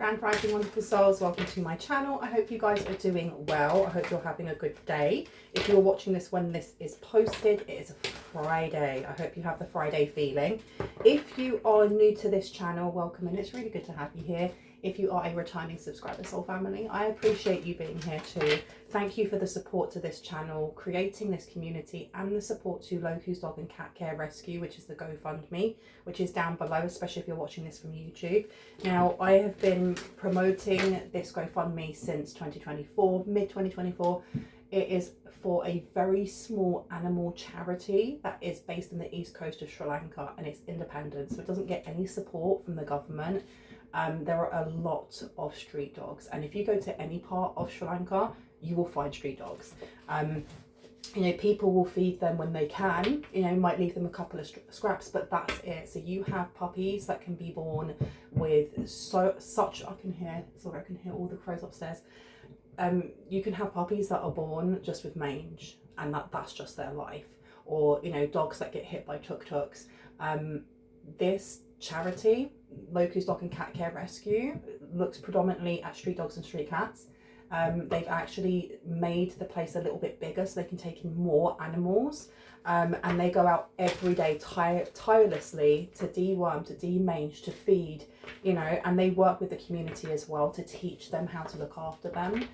Grand Rising Wonderful Souls, welcome to my channel. I hope you guys are doing well. I hope you're having a good day. If you're watching this when this is posted, it is a Friday. I hope you have the Friday feeling. If you are new to this channel, welcome, and it's really good to have you here. If you are a returning subscriber, soul family, I appreciate you being here too. Thank you for the support to this channel, creating this community, and the support to Loku's Dog and Cat Care Rescue, which is the GoFundMe, which is down below, especially if you're watching this from YouTube. Now, I have been promoting this GoFundMe since 2024, mid-2024. It is for a very small animal charity that is based in the east coast of Sri Lanka, and it's independent, so it doesn't get any support from the government. There are a lot of street dogs, and if you go to any part of Sri Lanka, you will find street dogs. You know, people will feed them when they can, you know, might leave them a couple of scraps, but that's it. So you have puppies that can be born with such, I can hear all the crows upstairs. You can have puppies that are born just with mange, and that's just their life. Or, you know, dogs that get hit by tuk-tuks. This charity, Loku's Dog and Cat Care Rescue, looks predominantly at street dogs and street cats. They've actually made the place a little bit bigger so they can take in more animals, and they go out every day tirelessly to deworm, to demange, to feed, you know, and they work with the community as well to teach them how to look after them.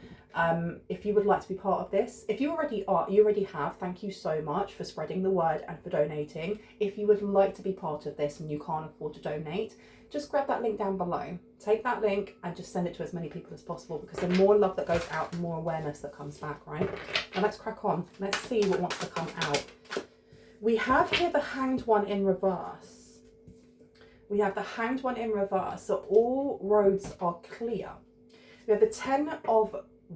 If you would like to be part of this, if you already are, you already have, thank you so much for spreading the word and for donating. If you would like to be part of this and you can't afford to donate, just grab that link down below, take that link and just send it to as many people as possible, because the more love that goes out, the more awareness that comes back, right? Now let's crack on. Let's see what wants to come out. We have here the Hanged One in reverse. We have the Hanged One in reverse, so all roads are clear. We have the Ten of,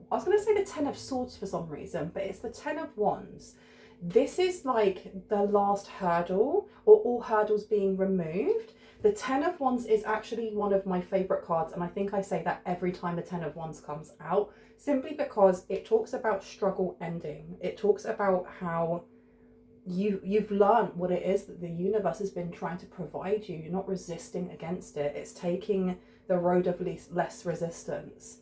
I was going to say the Ten of Swords for some reason, but it's the Ten of Wands. This is like the last hurdle, or all hurdles being removed. The Ten of Wands is actually one of my favourite cards, and I think I say that every time the Ten of Wands comes out, simply because it talks about struggle ending. It talks about how you've learned what it is that the universe has been trying to provide you. You're not resisting against it. It's taking the road of less resistance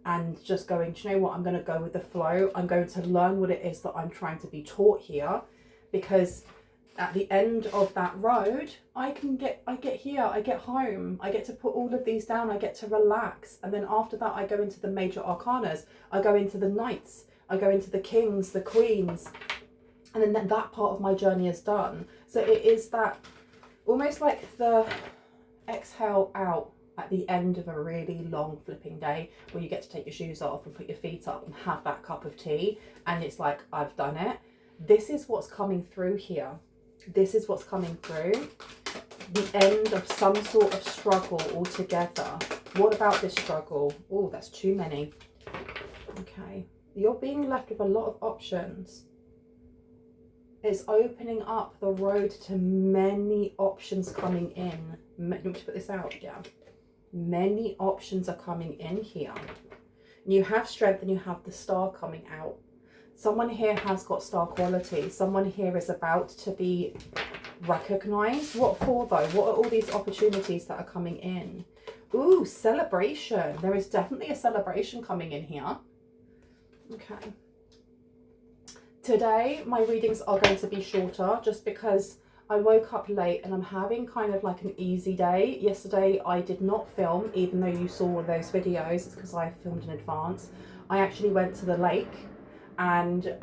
and just going, do you know what, I'm going to go with the flow. I'm going to learn what it is that I'm trying to be taught here, because at the end of that road, I get here, I get home, I get to put all of these down, I get to relax. And then after that, I go into the major arcanas, I go into the knights, I go into the kings, the queens, and then that part of my journey is done. So it is that almost like the exhale out at the end of a really long flipping day, where you get to take your shoes off and put your feet up and have that cup of tea, and it's like, I've done it. This is what's coming through here. This is what's coming through. The end of some sort of struggle altogether. What about this struggle? Oh, that's too many. Okay. You're being left with a lot of options. It's opening up the road to many options coming in. You want me to put this out? Yeah. Many options are coming in here. You have strength and you have the star coming out. Someone here has got star quality. Someone here is about to be recognized. What for though? What are all these opportunities that are coming in? Ooh, celebration. There is definitely a celebration coming in here. Okay. Today, my readings are going to be shorter just because I woke up late and I'm having kind of like an easy day. Yesterday, I did not film, even though you saw all those videos. It's because I filmed in advance. I actually went to the lake and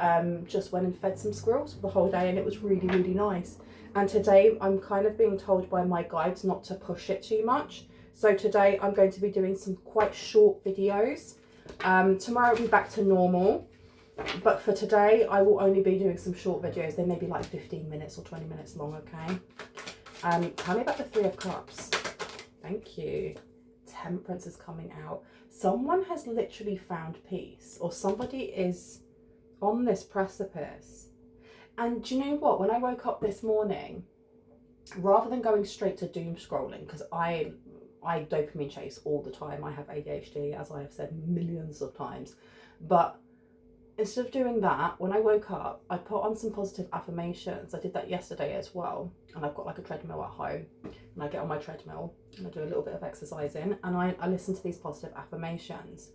just went and fed some squirrels for the whole day, and it was really, really nice. And today, I'm kind of being told by my guides not to push it too much. So today, I'm going to be doing some quite short videos. Tomorrow, I'll be back to normal. But for today, I will only be doing some short videos. They may be like 15 minutes or 20 minutes long, okay? Tell me about the Three of Cups. Thank you. Temperance is coming out. Someone has literally found peace, or somebody is on this precipice. And do you know what? When I woke up this morning, rather than going straight to doom scrolling, because I dopamine chase all the time. I have ADHD, as I have said millions of times. But instead of doing that, when I woke up, I put on some positive affirmations. I did that yesterday as well. And I've got like a treadmill at home. And I get on my treadmill and I do a little bit of exercising. And I listen to these positive affirmations.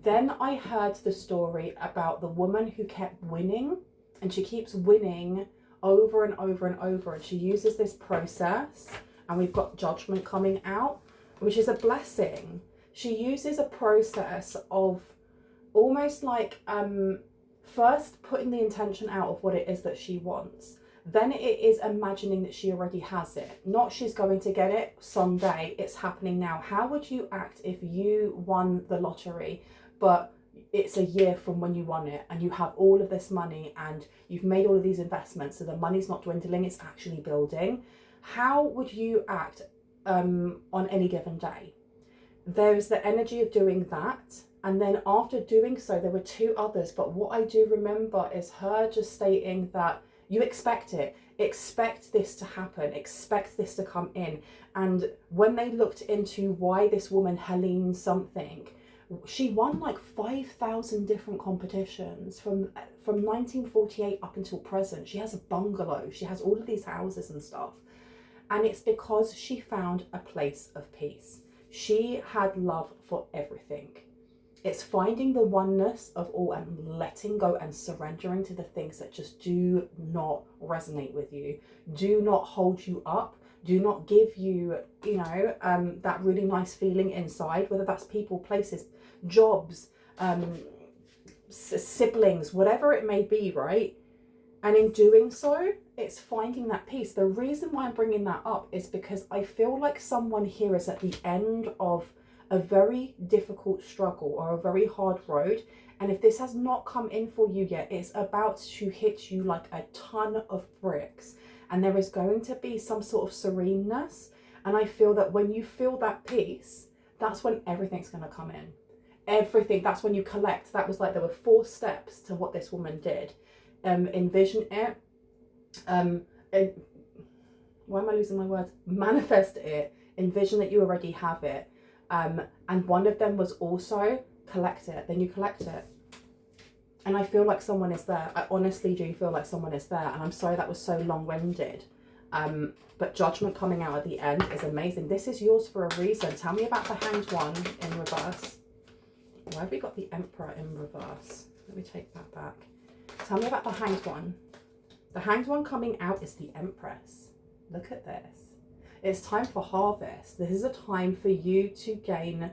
Then I heard the story about the woman who kept winning. And she keeps winning over and over and over. And she uses this process. And we've got judgment coming out, which is a blessing. She uses a process of almost like first putting the intention out of what it is that she wants. Then it is imagining that she already has it. Not she's going to get it someday, it's happening now. How would you act if you won the lottery, but it's a year from when you won it and you have all of this money and you've made all of these investments, so the money's not dwindling, it's actually building? How would you act on any given day? There's the energy of doing that. And then after doing so, there were two others. But what I do remember is her just stating that you expect it. Expect this to happen. Expect this to come in. And when they looked into why this woman, Helene something, she won like 5,000 different competitions from 1948 up until present. She has a bungalow. She has all of these houses and stuff. And it's because she found a place of peace. She had love for everything. It's finding the oneness of all and letting go and surrendering to the things that just do not resonate with you, do not hold you up, do not give you, you know, that really nice feeling inside, whether that's people, places, jobs, siblings, whatever it may be, right? And in doing so, it's finding that peace. The reason why I'm bringing that up is because I feel like someone here is at the end of a very difficult struggle or a very hard road. And if this has not come in for you yet, it's about to hit you like a ton of bricks. And there is going to be some sort of sereneness. And I feel that when you feel that peace, that's when everything's going to come in. Everything, that's when you collect. That was like, there were 4 steps to what this woman did. Envision it. Why am I losing my words? Manifest it. Envision that you already have it. And one of them was also collect it. Then you collect it. And I feel like someone is there. I honestly do feel like someone is there. And I'm sorry that was so long-winded. But judgment coming out at the end is amazing. This is yours for a reason. Tell me about the Hanged One in reverse. Why have we got the Emperor in reverse? Let me take that back. Tell me about the Hanged One. The Hanged One coming out is the Empress. Look at this. It's time for harvest. This is a time for you to gain.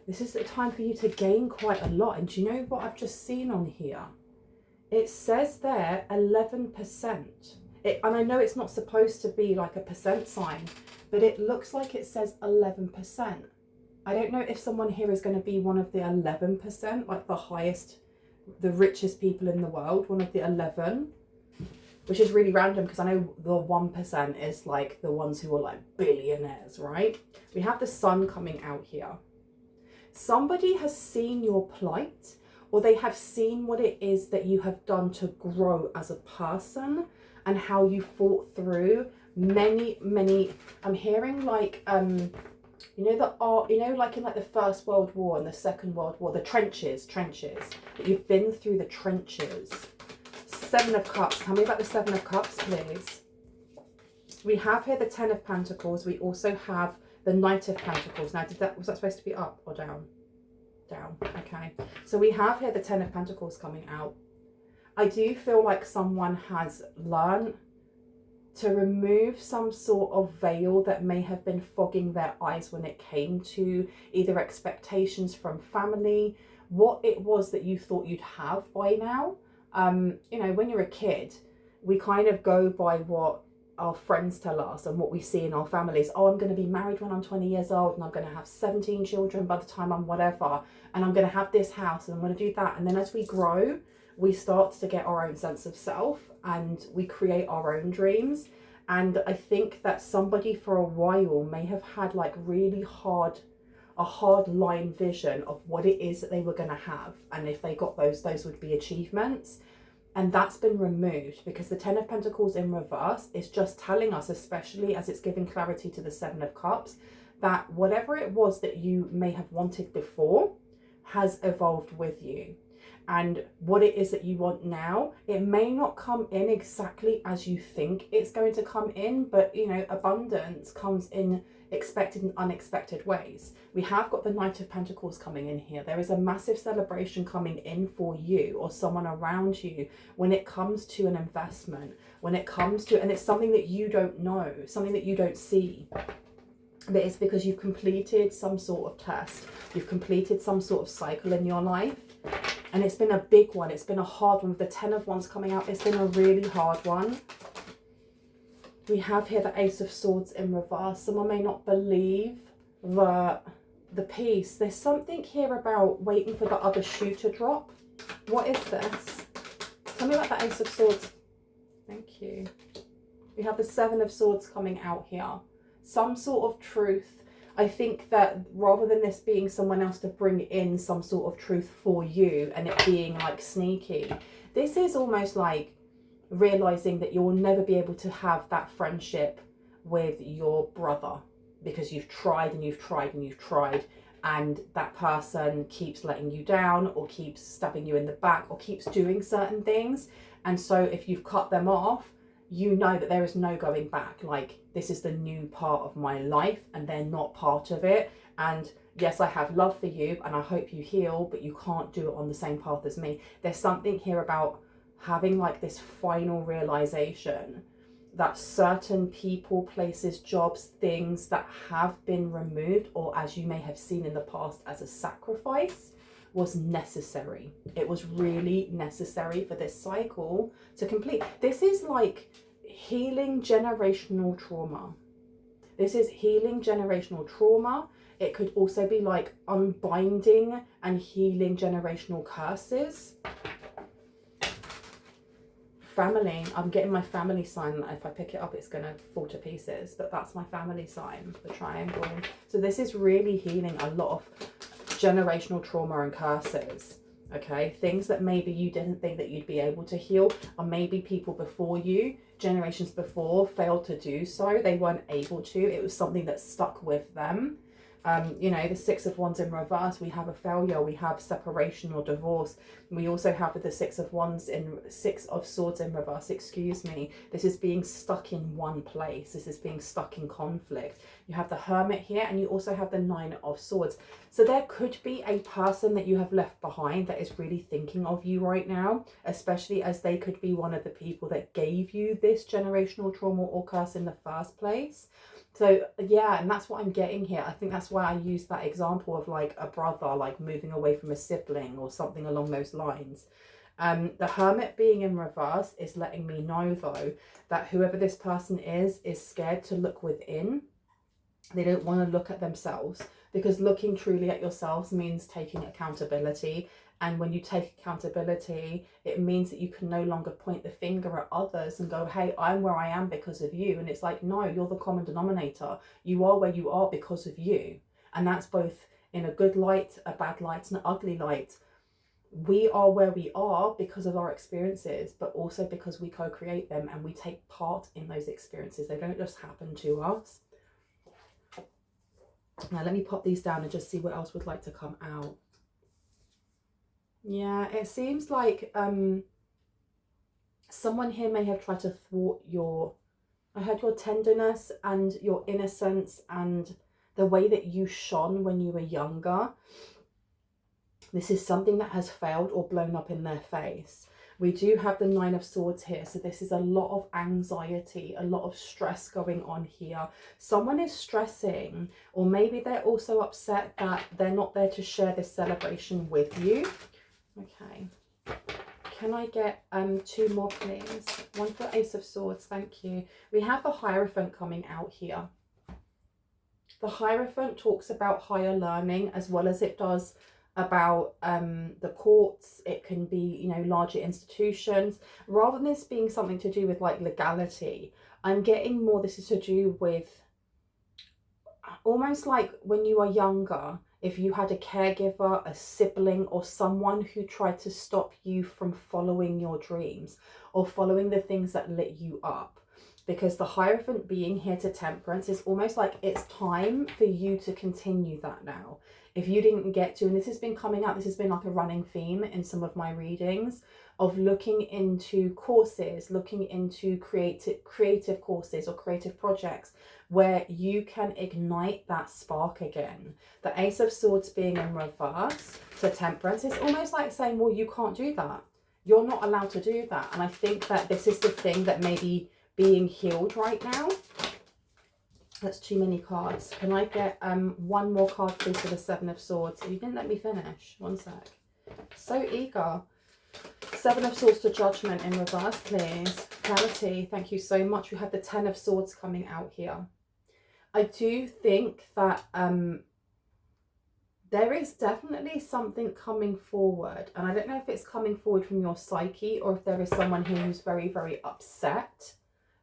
This is a time for you to gain quite a lot. And do you know what I've just seen on here? It says there 11%. And I know it's not supposed to be like a percent sign, but it looks like it says 11%. I don't know if someone here is going to be one of the 11%, like the highest, the richest people in the world, one of the 11, which is really random because I know the 1% is like the ones who are like billionaires, right? We have the Sun coming out here. Somebody has seen your plight, or they have seen what it is that you have done to grow as a person and how you fought through many, I'm hearing like, you know, the art, you know, like in like the First World War and the Second World War, the trenches, that you've been through the trenches. 7 of Cups. Tell me about the 7 of Cups, please. We have here the 10 of Pentacles. We also have the Knight of Pentacles. Now, was that supposed to be up or down? Down. Okay. So we have here the 10 of Pentacles coming out. I do feel like someone has learned to remove some sort of veil that may have been fogging their eyes when it came to either expectations from family, what it was that you thought you'd have by now. You know, when you're a kid, we kind of go by what our friends tell us and what we see in our families. Oh, I'm going to be married when I'm 20 years old and I'm going to have 17 children by the time I'm whatever, and I'm going to have this house and I'm going to do that. And then as we grow, we start to get our own sense of self and we create our own dreams. And I think that somebody for a while may have had like really a hard line vision of what it is that they were going to have. And if they got those would be achievements. And that's been removed because the 10 of Pentacles in reverse is just telling us, especially as it's giving clarity to the 7 of Cups, that whatever it was that you may have wanted before has evolved with you. and what it is that you want now. It may not come in exactly as you think it's going to come in, but you know, abundance comes in expected and unexpected ways. We have got the Knight of Pentacles coming in here. There is a massive celebration coming in for you or someone around you when it comes to an investment, when it comes to, and it's something that you don't know, something that you don't see. But it's because you've completed some sort of test. You've completed some sort of cycle in your life. And it's been a big one. It's been a hard one. With the 10 of Wands coming out, it's been a really hard one. We have here the Ace of Swords in reverse. Someone may not believe the piece. There's something here about waiting for the other shoe to drop. What is this? Tell me about the Ace of Swords. Thank you. We have the Seven of Swords coming out here. Some sort of truth. I think that rather than this being someone else to bring in some sort of truth for you and it being like sneaky, this is almost like realizing that you'll never be able to have that friendship with your brother because you've tried and you've tried and you've tried, and that person keeps letting you down or keeps stabbing you in the back or keeps doing certain things. And so if you've cut them off, you know that there is no going back. Like, this is the new part of my life and they're not part of it. And yes, I have love for you and I hope you heal, but you can't do it on the same path as me. There's something here about having like this final realization that certain people, places, jobs, things that have been removed, or as you may have seen in the past as a sacrifice, was necessary. It was really necessary for this cycle to complete. This is like healing generational trauma. This is healing generational trauma. It could also be like unbinding and healing generational curses. Family, I'm getting my family sign. If I pick it up, it's going to fall to pieces, but that's my family sign, the triangle. So this is really healing a lot of generational trauma and curses. Okay, things that maybe you didn't think that you'd be able to heal, or maybe people before you, generations before, failed to do so. They weren't able to. It was something that stuck with them. You know, the Six of Wands in reverse, we have a failure, we have separation or divorce. We also have with the Six of Swords in reverse, excuse me. This is being stuck in one place. This is being stuck in conflict. You have the Hermit here, and you also have the Nine of Swords. So there could be a person that you have left behind that is really thinking of you right now, especially as they could be one of the people that gave you this generational trauma or curse in the first place. So yeah, and that's what I'm getting here. I think that's why I use that example of like a brother, like moving away from a sibling or something along those lines. The Hermit being in reverse is letting me know though that whoever this person is scared to look within. They don't want to look at themselves, because looking truly at yourselves means taking accountability. And when you take accountability, it means that you can no longer point the finger at others and go, hey, I'm where I am because of you. And it's like, no, you're the common denominator. You are where you are because of you. And that's both in a good light, a bad light, and an ugly light. We are where we are because of our experiences, but also because we co-create them and we take part in those experiences. They don't just happen to us. Now let me pop these down and just see what else would like to come out. Yeah, it seems like someone here may have tried to thwart your, I heard your tenderness and your innocence and the way that you shone when you were younger. This is something that has failed or blown up in their face. We do have the Nine of Swords here, so this is a lot of anxiety, a lot of stress going on here. Someone is stressing, or maybe they're also upset that they're not there to share this celebration with you. Okay, can I get two more please? One for Ace of Swords, thank you. We have the Hierophant coming out here. The Hierophant talks about higher learning as well as it does about the courts. It can be, you know, larger institutions. Rather than this being something to do with like legality, I'm getting more this is to do with almost like when you are younger, if you had a caregiver, a sibling, or someone who tried to stop you from following your dreams or following the things that lit you up. because the Hierophant being here to Temperance is almost like it's time for you to continue that now. If you didn't get to, and this has been coming up, this has been like a running theme in some of my readings, of looking into courses, looking into creative courses or creative projects where you can ignite that spark again. The Ace of Swords being in reverse to Temperance is almost like saying, well, you can't do that. You're not allowed to do that. And I think that this is the thing that may be being healed right now. That's too many cards. Can I get one more card please for the Seven of Swords? You didn't let me finish. One sec. So eager. Seven of Swords to Judgment in reverse, please. Clarity, thank you so much. We have the Ten of Swords coming out here. I do think that there is definitely something coming forward. And I don't know if it's coming forward from your psyche or if there is someone here who's very, very upset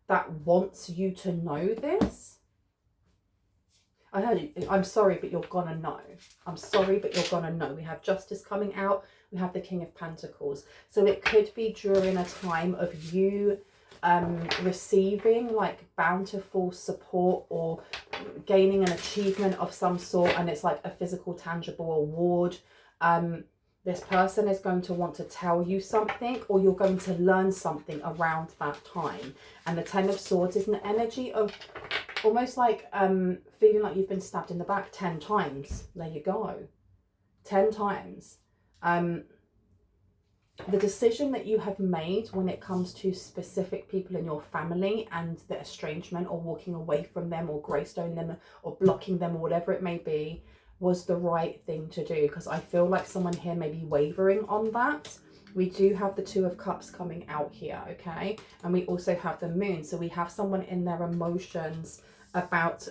that wants you to know this. I heard you. I'm sorry, but you're gonna know. I'm sorry, but you're gonna know. We have Justice coming out. We have the King of Pentacles. So it could be during a time of you receiving like bountiful support or gaining an achievement of some sort, and it's like a physical, tangible award. This person is going to want to tell you something, or you're going to learn something around that time. And the Ten of Swords is an energy of almost like feeling like you've been stabbed in the back 10 times. There you go. 10 times. The decision that you have made when it comes to specific people in your family and the estrangement or walking away from them or greystone them or blocking them or whatever it may be was the right thing to do, because I feel like someone here may be wavering on that. We do have the Two of Cups coming out here, okay? And we also have the Moon. So we have someone in their emotions about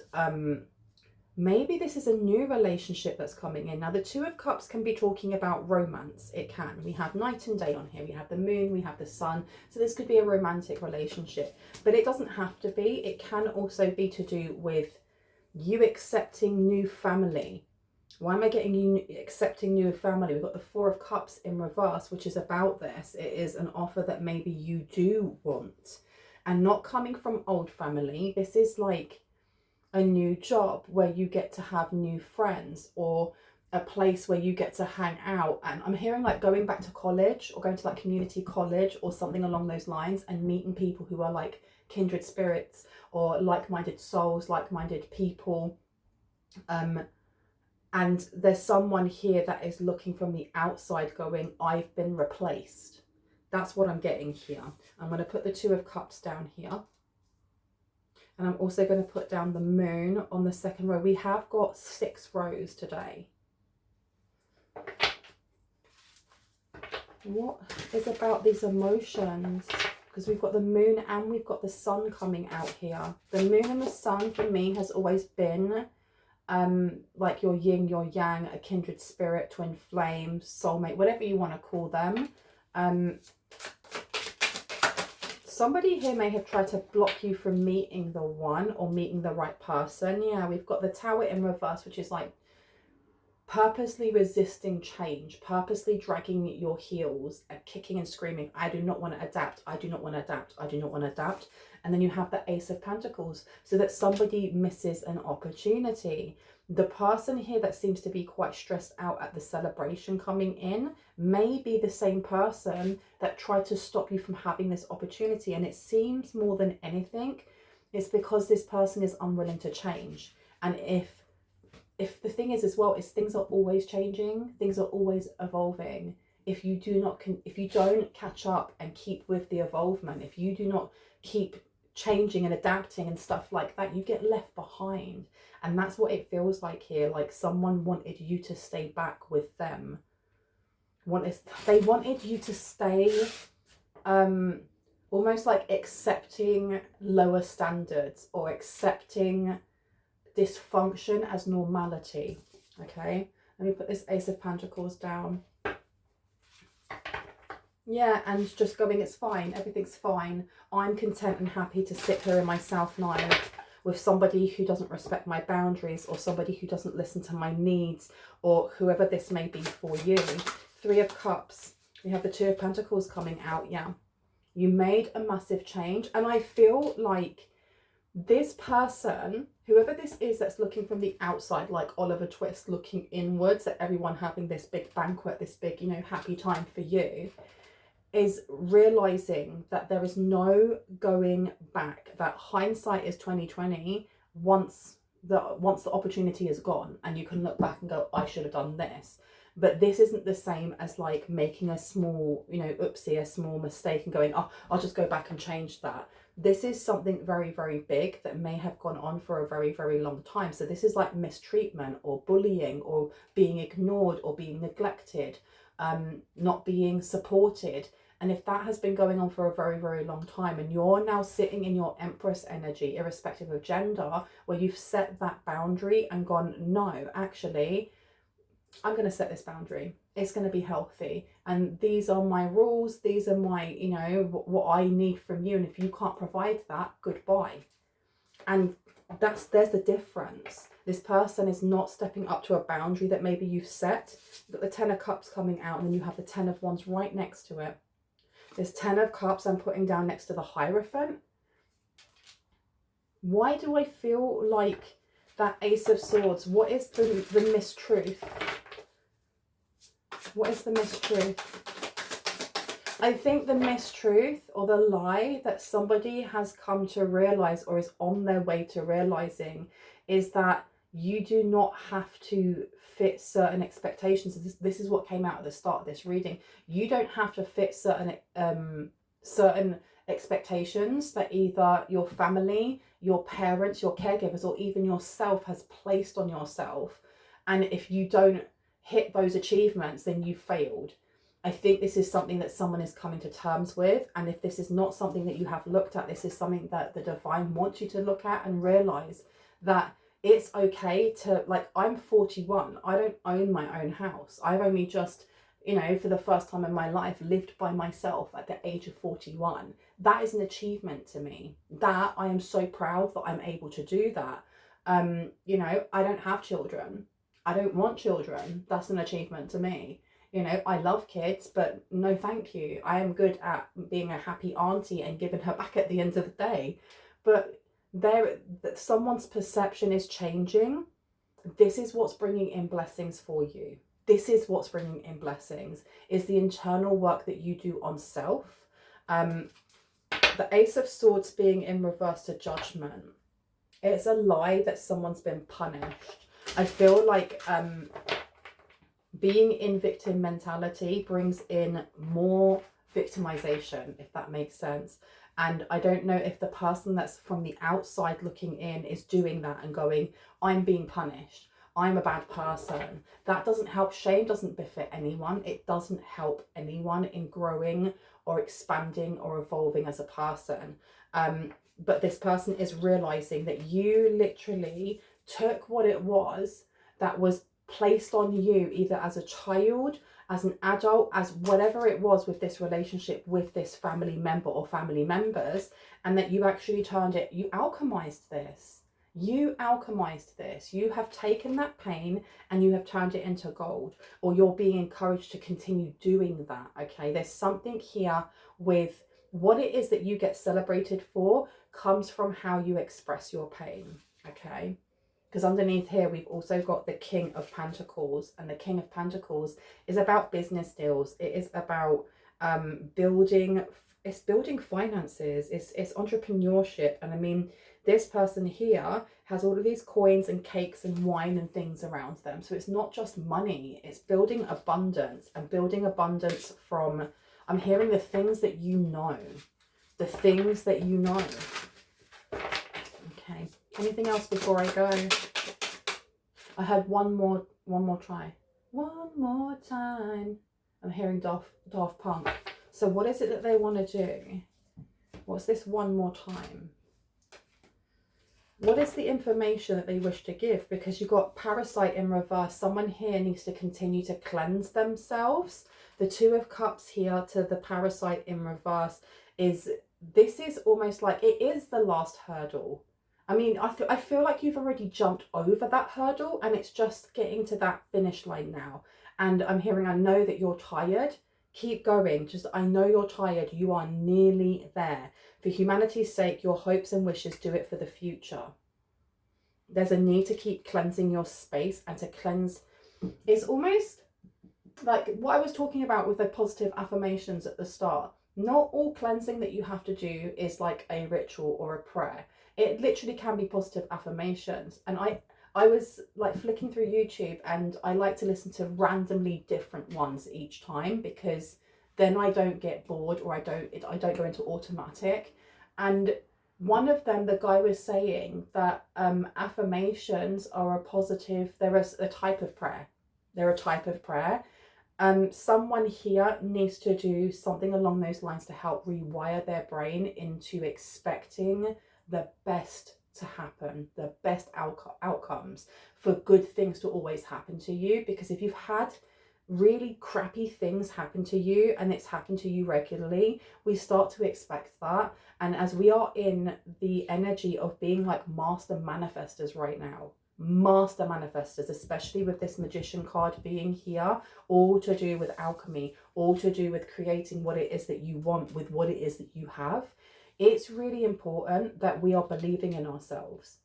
maybe this is a new relationship that's coming in. Now, the Two of Cups can be talking about romance. It can. We have night and day on here. We have the moon. We have the sun. So this could be a romantic relationship. But it doesn't have to be. It can also be to do with you accepting new family. Why am I getting you accepting new family? We've got the Four of Cups in reverse, which is about this. It is an offer that maybe you do want. And not coming from old family. This is like a new job where you get to have new friends, or a place where you get to hang out. And I'm hearing like going back to college or going to like community college or something along those lines, and meeting people who are like kindred spirits or like-minded souls, like-minded people. And there's someone here that is looking from the outside going, I've been replaced. That's what I'm getting here. I'm going to put the Two of Cups down here. And I'm also going to put down the Moon on the second row. We have got 6 rows today. What is about these emotions? Because we've got the Moon and we've got the Sun coming out here. The Moon and the Sun for me has always been like your yin, your yang, a kindred spirit, twin flame, soulmate, whatever you want to call them. Somebody here may have tried to block you from meeting the one or meeting the right person. Yeah, we've got the Tower in reverse, which is like purposely resisting change, purposely dragging your heels and kicking and screaming, I do not want to adapt, I do not want to adapt, I do not want to adapt. And then you have the Ace of Pentacles, so that somebody misses an opportunity. The person here that seems to be quite stressed out at the celebration coming in may be the same person that tried to stop you from having this opportunity. And it seems more than anything, it's because this person is unwilling to change. And if the thing is as well, is things are always changing, things are always evolving. If you don't catch up and keep with the evolvement, if you do not keep changing and adapting and stuff like that, you get left behind. And that's what it feels like here, like someone wanted you to stay back with them. They wanted you to stay almost like accepting lower standards or accepting dysfunction as normality. Okay, let me put this Ace of Pentacles down. Yeah, and just going, it's fine, everything's fine. I'm content and happy to sit here in my South Nile with somebody who doesn't respect my boundaries, or somebody who doesn't listen to my needs, or whoever this may be for you. Three of Cups. We have the Two of Pentacles coming out, yeah. You made a massive change. And I feel like this person, whoever this is that's looking from the outside, like Oliver Twist looking inwards at everyone having this big banquet, this big, you know, happy time for you, is realizing that there is no going back, that hindsight is 2020 once the opportunity is gone, and you can look back and go, I should have done this. But this isn't the same as like making a small, you know, oopsie, a small mistake and going, oh, I'll just go back and change that. This is something very, very big that may have gone on for a very, very long time. So this is like mistreatment or bullying or being ignored or being neglected, not being supported. And if that has been going on for a very, very long time, and you're now sitting in your Empress energy, irrespective of gender, where you've set that boundary and gone, no, actually, I'm going to set this boundary. It's going to be healthy. And these are my rules. These are my, you know, what I need from you. And if you can't provide that, goodbye. And there's the difference. This person is not stepping up to a boundary that maybe you've set. You've got the 10 of Cups coming out, and then you have the 10 of Wands right next to it. This 10 of Cups I'm putting down next to the Hierophant. Why do I feel like that Ace of Swords? What is the mistruth? What is the mistruth? I think the mistruth or the lie that somebody has come to realize, or is on their way to realizing, is that you do not have to fit certain expectations. This is what came out at the start of this reading. You don't have to fit certain expectations that either your family, your parents, your caregivers, or even yourself has placed on yourself. And if you don't hit those achievements, then you failed. I think this is something that someone is coming to terms with. And if this is not something that you have looked at, this is something that the divine wants you to look at and realize that it's okay to, like, I'm 41. I don't own my own house. I've only just, you know, for the first time in my life, lived by myself at the age of 41. That is an achievement to me. That I am so proud that I'm able to do that. You know, I don't have children. I don't want children. That's an achievement to me. You know, I love kids, but no thank you. I am good at being a happy auntie and giving her back at the end of the day. But someone's perception is changing. This is what's bringing in blessings for you. This is what's bringing in blessings, is the internal work that you do on self. The Ace of Swords being in reverse to Judgment. It's a lie that someone's been punished. I feel like being in victim mentality brings in more victimization, if that makes sense. And I don't know if the person that's from the outside looking in is doing that and going, I'm being punished, I'm a bad person. That doesn't help. Shame doesn't befit anyone. It doesn't help anyone in growing or expanding or evolving as a person. But this person is realizing that you literally took what it was that was placed on you, either as a child, as an adult, as whatever it was with this relationship with this family member or family members, and that you actually turned it, you alchemized this. You alchemized this. You have taken that pain and you have turned it into gold, or you're being encouraged to continue doing that. Okay, there's something here with what it is that you get celebrated for comes from how you express your pain. Okay, because underneath here we've also got the King of Pentacles, and the King of Pentacles is about business deals. It is about building finances. It's entrepreneurship. And I mean, this person here has all of these coins and cakes and wine and things around them. So it's not just money, it's building abundance, and building abundance from, I'm hearing the things that you know. The things that you know. Okay. Anything else before I go? I had one more try. One more time. I'm hearing Daft Punk. So what is it that they want to do? What's this one more time? What is the information that they wish to give? Because you've got Parasite in reverse. Someone here needs to continue to cleanse themselves. The Two of Cups here to the Parasite in reverse is, this is almost like it is the last hurdle. I mean, I feel like you've already jumped over that hurdle and it's just getting to that finish line now. And I'm hearing, I know that you're tired. Keep going. Just, I know you're tired. You are nearly there. For humanity's sake, your hopes and wishes, do it for the future. There's a need to keep cleansing your space and to cleanse. It's almost like what I was talking about with the positive affirmations at the start. Not all cleansing that you have to do is like a ritual or a prayer. It literally can be positive affirmations. And I was like flicking through YouTube, and I like to listen to randomly different ones each time, because then I don't get bored, or I don't go into automatic. And one of them, the guy was saying that affirmations are a positive, they're a type of prayer. They're a type of prayer. Someone here needs to do something along those lines to help rewire their brain into expecting the best to happen, the best outcomes, for good things to always happen to you. Because if you've had really crappy things happen to you, and it's happened to you regularly, we start to expect that. And as we are in the energy of being like master manifestors right now, master manifestors, especially with this magician card being here, all to do with alchemy, all to do with creating what it is that you want with what it is that you have, it's really important that we are believing in ourselves,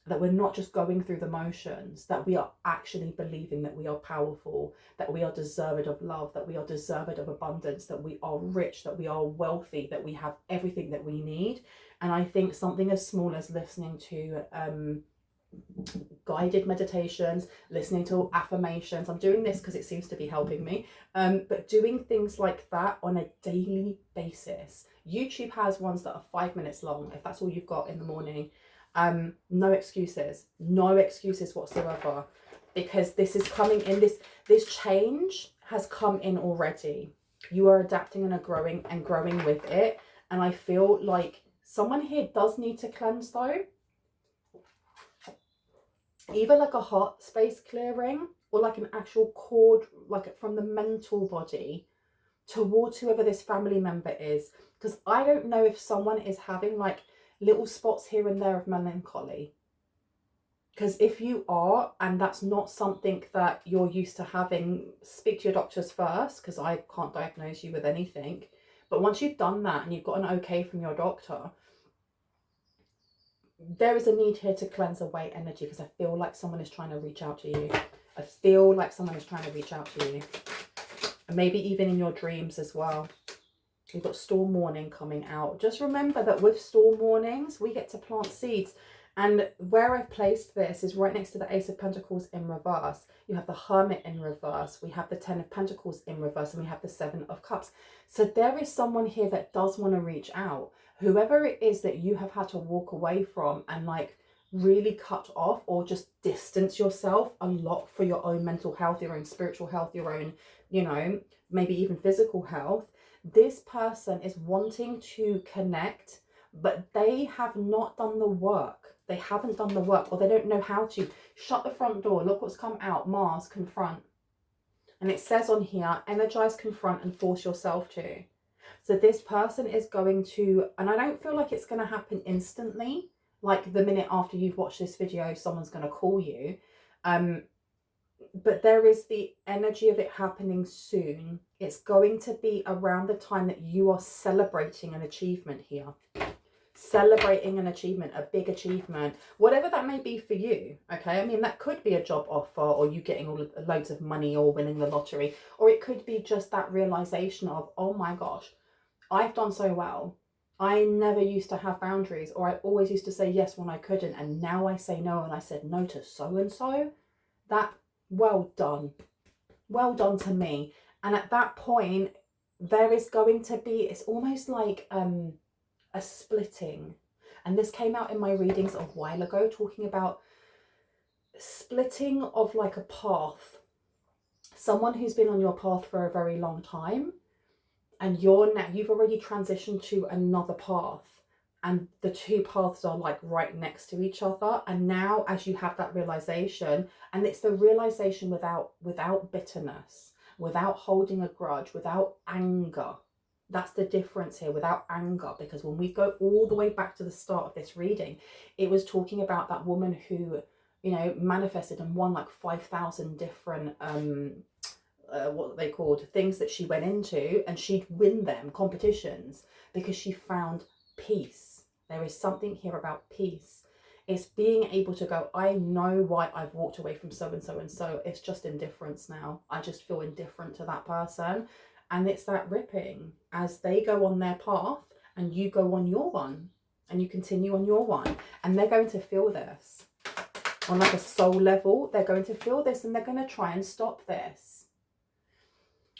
that we're not just going through the motions, that we are actually believing that we are powerful, that we are deserved of love, that we are deserved of abundance, that we are rich, that we are wealthy, that we have everything that we need. And I think something as small as listening to guided meditations, listening to affirmations, I'm doing this because it seems to be helping me, but doing things like that on a daily basis. YouTube has ones that are 5 minutes long, if that's all you've got in the morning. No excuses whatsoever, because this is coming in, this change has come in already. You are adapting and are growing with it. And I feel like someone here does need to cleanse though, either like a heart space clearing, or like an actual cord, like from the mental body towards whoever this family member is. Because I don't know if someone is having like little spots here and there of melancholy. Because if you are, and that's not something that you're used to having, speak to your doctors first, because I can't diagnose you with anything. But once you've done that and you've got an okay from your doctor, there is a need here to cleanse away energy, because I feel like someone is trying to reach out to you. I feel like someone is trying to reach out to you. And maybe even in your dreams as well. You've got storm warning coming out. Just remember that with storm warnings, we get to plant seeds. And where I've placed this is right next to the Ace of Pentacles in reverse. You have the Hermit in reverse. We have the 10 of Pentacles in reverse. And we have the 7 of Cups. So there is someone here that does want to reach out. Whoever it is that you have had to walk away from and like really cut off, or just distance yourself a lot for your own mental health, your own spiritual health, your own, you know, maybe even physical health. This person is wanting to connect, but they have not done the work. They haven't done the work, or they don't know how to. Shut the front door. Look what's come out. Mars, confront. And it says on here, energize, confront, and force yourself to. So this person is going to, and I don't feel like it's going to happen instantly. Like the minute after you've watched this video, someone's going to call you. But there is the energy of it happening soon. It's going to be around the time that you are celebrating an achievement here. Celebrating an achievement, a big achievement, whatever that may be for you, okay? I mean, that could be a job offer, or you getting loads of money, or winning the lottery, or it could be just that realization of, oh my gosh, I've done so well. I never used to have boundaries, or I always used to say yes when I couldn't, and now I say no, and I said no to so-and-so. That, well done to me. And at that point, there is going to be, it's almost like a splitting. And this came out in my readings a while ago, talking about splitting of like a path. Someone who's been on your path for a very long time, and you've already transitioned to another path, and the two paths are like right next to each other. And now, as you have that realization, and it's the realization without bitterness, without holding a grudge, without anger. That's the difference here, without anger. Because when we go all the way back to the start of this reading, it was talking about that woman who, you know, manifested and won like 5,000 different what they called, things that she went into, and she'd win them, competitions, because she found peace. There is something here about peace. It's being able to go, I know why I've walked away from so and so and so. It's just indifference now. I just feel indifferent to that person. And it's that ripping as they go on their path and you go on your one and you continue on your one. And they're going to feel this on like a soul level. They're going to feel this and they're going to try and stop this.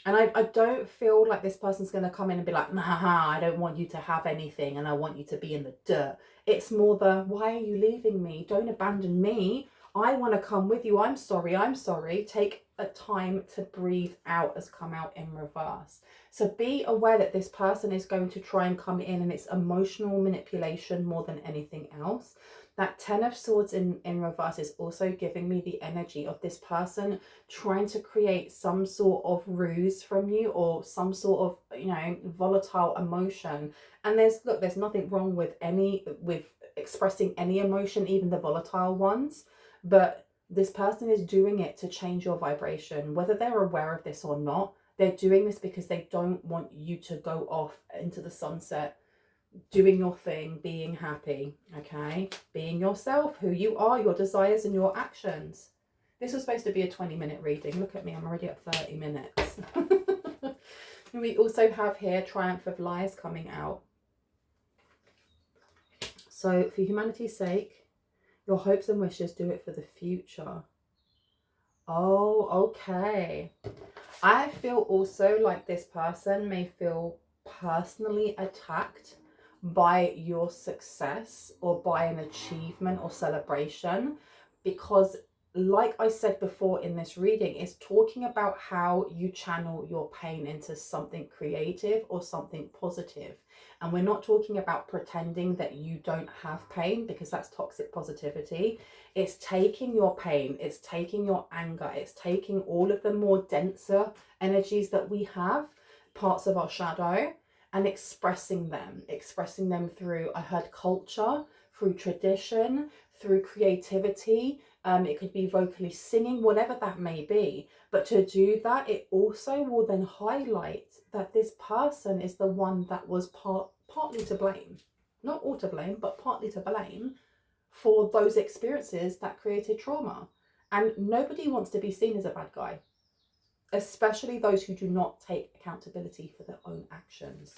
And I don't feel like this person's going to come in and be like, nah, I don't want you to have anything and I want you to be in the dirt. It's more the, why are you leaving me? Don't abandon me. I want to come with you. I'm sorry. I'm sorry. Take a time to breathe out has come out in reverse. So be aware that this person is going to try and come in and it's emotional manipulation more than anything else. That 10 of Swords in reverse is also giving me the energy of this person trying to create some sort of ruse from you or some sort of, you know, volatile emotion. And there's nothing wrong with expressing any emotion, even the volatile ones. But this person is doing it to change your vibration, whether they're aware of this or not. They're doing this because they don't want you to go off into the sunset, doing your thing, being happy, okay? Being yourself, who you are, your desires and your actions. This was supposed to be a 20-minute reading. Look at me, I'm already at 30 minutes. We also have here Triumph of Lies coming out. So for humanity's sake, your hopes and wishes, do it for the future. Oh, okay. I feel also like this person may feel personally attacked by your success or by an achievement or celebration, because like I said before in this reading, is talking about how you channel your pain into something creative or something positive. And we're not talking about pretending that you don't have pain, because that's toxic positivity. It's taking your pain, it's taking your anger, it's taking all of the more denser energies that we have, parts of our shadow, and expressing them through, I heard, culture, through tradition, through creativity. It could be vocally singing, whatever that may be. But to do that, it also will then highlight that this person is the one that was partly to blame. Not all to blame, but partly to blame for those experiences that created trauma. And nobody wants to be seen as a bad guy, especially those who do not take accountability for their own actions.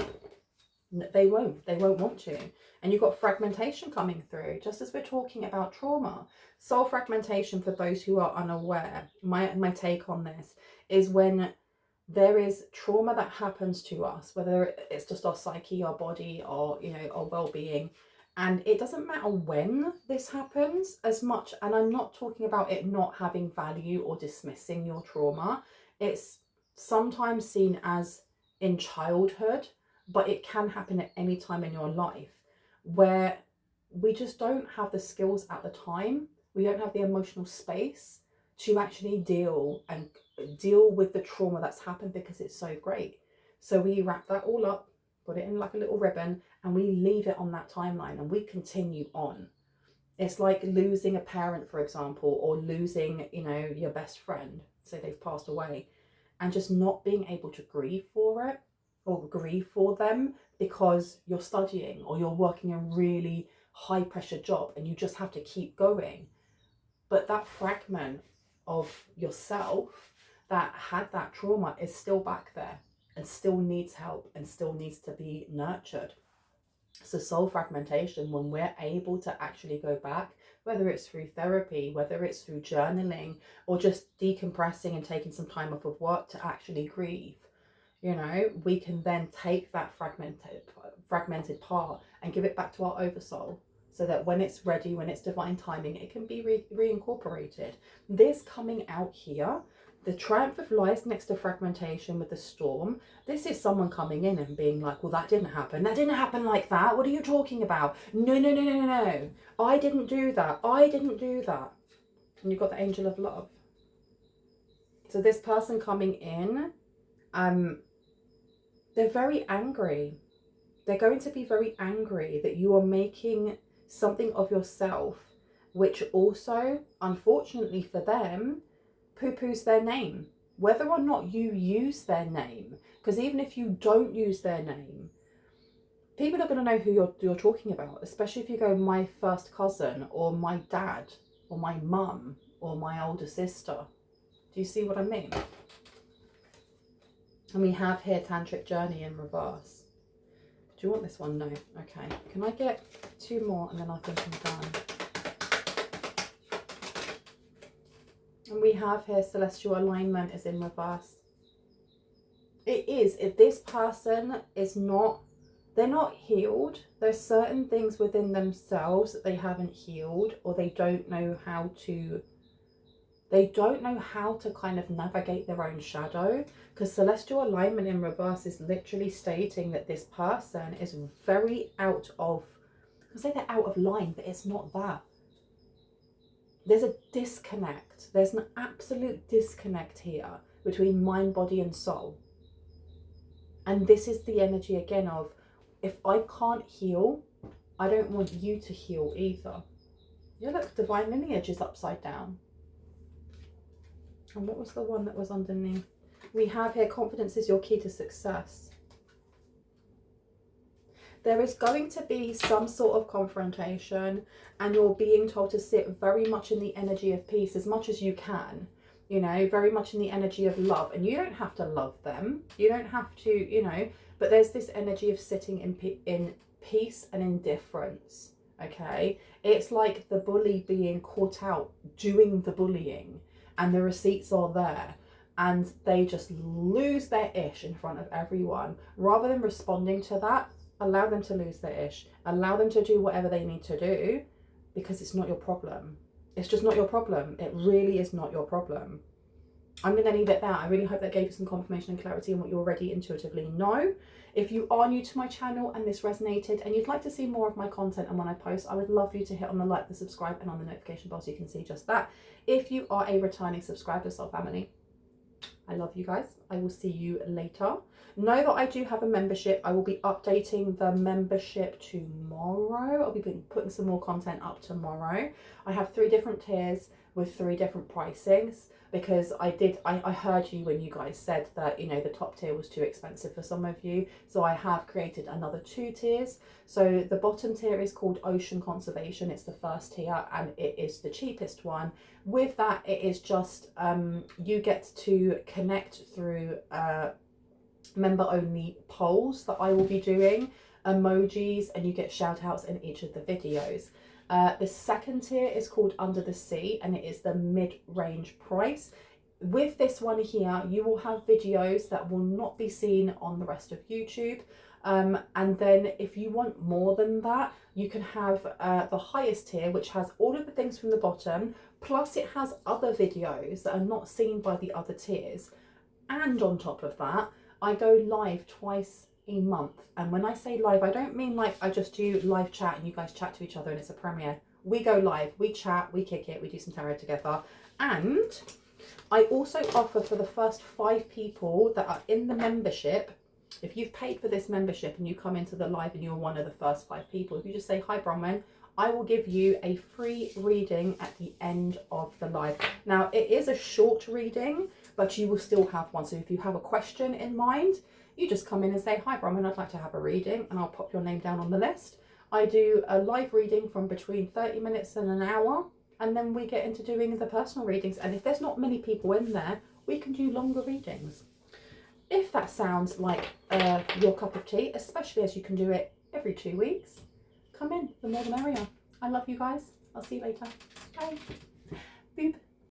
They won't want to. And you've got fragmentation coming through, just as we're talking about trauma. Soul fragmentation, for those who are unaware, my take on this is when there is trauma that happens to us, whether it's just our psyche, our body, or, you know, our well-being. And it doesn't matter when this happens as much. And I'm not talking about it not having value or dismissing your trauma. It's sometimes seen as in childhood, but it can happen at any time in your life where we just don't have the skills at the time. We don't have the emotional space to actually deal with the trauma that's happened, because it's so great. So we wrap that all up, put it in like a little ribbon, and we leave it on that timeline and we continue on. It's like losing a parent, for example, or losing, you know, your best friend, say they've passed away, and just not being able to grieve for it or grieve for them because you're studying or you're working a really high pressure job and you just have to keep going. But that fragment of yourself that had that trauma is still back there and still needs help and still needs to be nurtured. So soul fragmentation, when we're able to actually go back, whether it's through therapy, whether it's through journaling, or just decompressing and taking some time off of work to actually grieve, you know, we can then take that fragmented part and give it back to our oversoul, so that when it's ready, when it's divine timing, it can be reincorporated. This coming out here, the Triumph of Lies next to fragmentation with the Storm, this is someone coming in and being like, well, that didn't happen. That didn't happen like that. What are you talking about? No. I didn't do that. I didn't do that. And you've got the Angel of Love. So this person coming in, they're very angry. They're going to be very angry that you are making something of yourself, which also, unfortunately for them, poo-poos their name. whether or not you use their name, because even if you don't use their name, people are going to know who you're talking about, especially if you go my first cousin or my dad or my mum or my older sister. Do you see what I mean? And we have here Tantric Journey in reverse. Do you want this one? No. Okay. Can I get 2 more and then I think I'm done? And we have here Celestial Alignment is in reverse. It is. If this person is not, they're not healed. There's certain things within themselves that they haven't healed, or they don't know how to kind of navigate their own shadow, because Celestial Alignment in reverse is literally stating that this person is very out of, I say they're out of line, but it's not that. There's a disconnect. There's an absolute disconnect here between mind, body and soul. And this is the energy again of, if I can't heal, I don't want you to heal either. Yeah, look, Divine Lineage is upside down. And what was the one that was underneath? We have here, confidence is your key to success. There is going to be some sort of confrontation, and you're being told to sit very much in the energy of peace as much as you can, you know, very much in the energy of love. And you don't have to love them. You don't have to, you know, but there's this energy of sitting in peace and indifference, okay? It's like the bully being caught out doing the bullying, and the receipts are there, and they just lose their ish in front of everyone. Rather than responding to that, allow them to lose their ish. Allow them to do whatever they need to do, because it's not your problem. It's just not your problem. It really is not your problem. I'm going to leave it there. I really hope that gave you some confirmation and clarity on what you already intuitively know. If you are new to my channel and this resonated and you'd like to see more of my content and when I post, I would love you to hit on the like, the subscribe and on the notification bell so you can see just that. If you are a returning subscriber, soul family, I love you guys. I will see you later. Know that I do have a membership. I will be updating the membership tomorrow. I'll be putting some more content up tomorrow. I have 3 different tiers with 3 different pricings, because I heard you when you guys said that, you know, the top tier was too expensive for some of you. So I have created another 2 tiers. So the bottom tier is called Ocean Conservation. It's the first tier and it is the cheapest one. With that, it is just, you get to connect through member only polls that I will be doing, emojis, and you get shout outs in each of the videos. The second tier is called Under the Sea, and it is the mid-range price. With this one here, you will have videos that will not be seen on the rest of YouTube. And then if you want more than that, you can have the highest tier, which has all of the things from the bottom, plus it has other videos that are not seen by the other tiers. And on top of that, I go live twice a month. And when I say live, I don't mean like I just do live chat and you guys chat to each other and it's a premiere. We go live, we chat, we kick it, we do some tarot together. And I also offer for the first 5 people that are in the membership, if you've paid for this membership and you come into the live and you're one of the first 5 people, if you just say, hi Bronwen, I will give you a free reading at the end of the live. Now, it is a short reading, but you will still have one. So if you have a question in mind, you just come in and say, hi Bronwen, I'd like to have a reading, and I'll pop your name down on the list. I do a live reading from between 30 minutes and an hour, and then we get into doing the personal readings. And if there's not many people in there, we can do longer readings. If that sounds like your cup of tea, especially as you can do it every 2 weeks, come in, the more the merrier. I love you guys. I'll see you later. Bye. Boop.